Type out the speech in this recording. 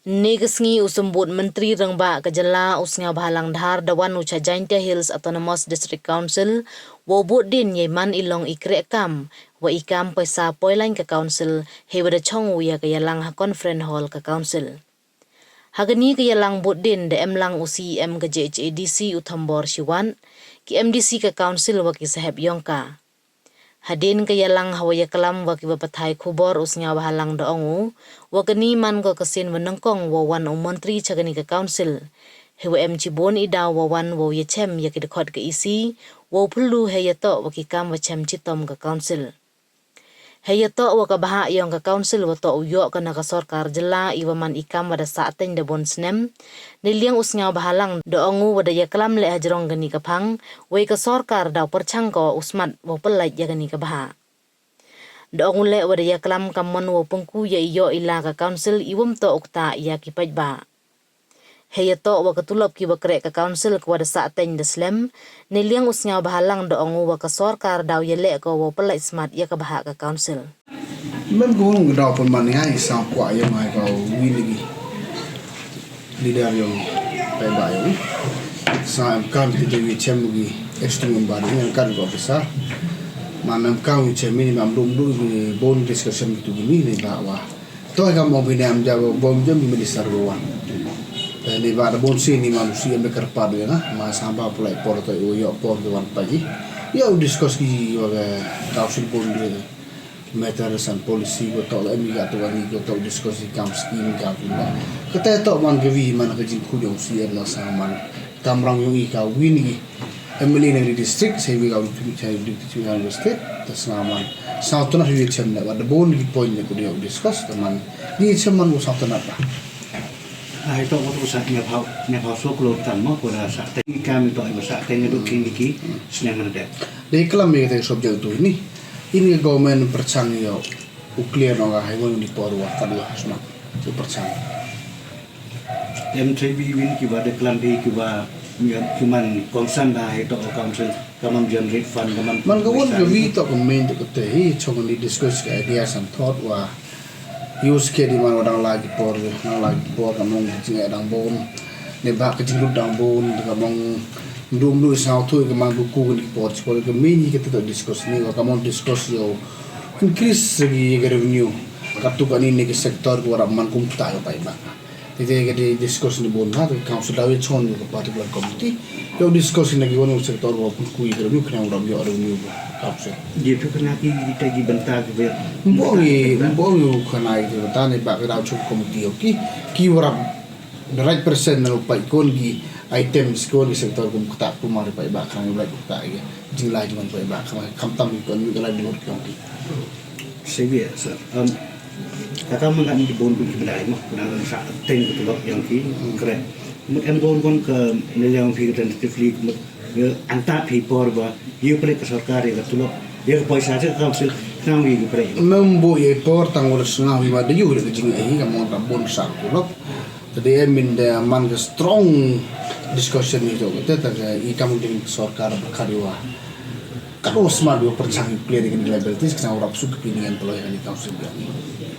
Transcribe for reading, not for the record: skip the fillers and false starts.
Negasngi usembut Menteri Rengba Kejala usnga bahalang dhar dawan ucha Jaintia Hills Autonomous District Council wobut din yeman ilong ikrek kam wa ikam paisa poilain ke council hewada chong uya ke yalang ha conference hall ke council. Hagani ke yalang bot din de emlang usi em ke JHADC Uthambor Shiwan ki MDC ke council wa ki saheb yongka. Hadin ke yalang hawaya kelam wa ki bapathai khubor usnga bahalang daongu wa keni man ko kesin menengkong wa wan menteri chagani ke council hewa em cibon ida wa wan wa yechem ya ki dekhot ke isi wa phulu heyato wa ki kam wa chem chitom ke council heyato wa ka baha yang ke council wa to uyo kana ka sarkar jela iwa man ikam wada saaten de bon snem niliang usnga bahalang daongu wada ya kelam le hajrong gani ke phang wa ka sarkar da perchang ko usmat wa pelai ya gani ke baha daongu le wada ya kelam kamon wa pengku ya iyo ila ka council iwam to ukta ya ki pajba heyato wa katulop ki bakrek ka council ko wada saaten de slem niliang usnga bahalang daongu wa ka sarkar daw ya le ko wa pelai smart ya ka baha ka council men gung daw pun man ngai sa kwa yang mai ko wili leader yang pai ba yang sa kan ti de chem gi estimum ba ni kan ko bisa manam kan che minimum dum bon discussion gitu gini ni ba wa to ga mo binam jabo bom jam di minister wan ni ba da bon sini manusia be kerpadu ya na ma samba pulai porto yo porto wan pagi yo discuss ki wa council bon de matters and policy ko to mi ga to wani ko to discuss ki kam scheme ka pula kata to man ke vi man ka jin khu yo si la sa man kamrang yo i ka wini emily ne district se vi ga tu chai district ya state tas man south na ri chem na da bon ki point ne ko yo discuss man ni chem man ko south na ba ai to ko sa nya phau so ko tam mo ko da sa te kam to ai sa te ne do ki sneng na de klam me te sob jauh tu ini government percang yo uklir no ga hai woni por wa kadwa asma tu percang M3B win ki ba de klam de ki ba human concern da hai to council kamam generate fund kamam man ga won ga vi to comment ko te hi chong ni discuss ka ideas and thought wa use ke di man wadang lagi por kamong jinga dang bon ne ba ka jingu dang bon kamong dum lu sao tu ke man buku ni por ko ke mini ke to discuss ni ka mon discuss yo increase gi revenue katu kan ini ke sektor ko ram man kum ta yo pai ba te ke di discuss ni bon ha ke council dawe chon ko particular committee yo discuss ni gi wonu sektor ko ku i revenue kna ram yo revenue council dia tu kena ki kita gi bentar ke ber bo khana i de ta ne ba ke daw chon committee ki waram the right person na pai kon gi items ko di sektor kum kata kumari pai ba khang lai kata ya jilai juman pai ba khang kamtam ko ni kala di lor kyong ki severe sir kata man kan di bon bi belai mo kuna sa teng ko lo yang ki kre mut en bon kon ke ne yang fi tentatively mut anta pi por ba yu pre ka sarkar ya tulo ya paisa se council nang wi pre membo ye por tang ur sunga wi ba de yu de jing ai ka mo ta bon sa ko lo tadi min de man ga strong discussion itu kita i kamu dengan sarkar berkarya kalau smart yo percaya clear dengan level itu sekarang orang suka pilihan peloy di council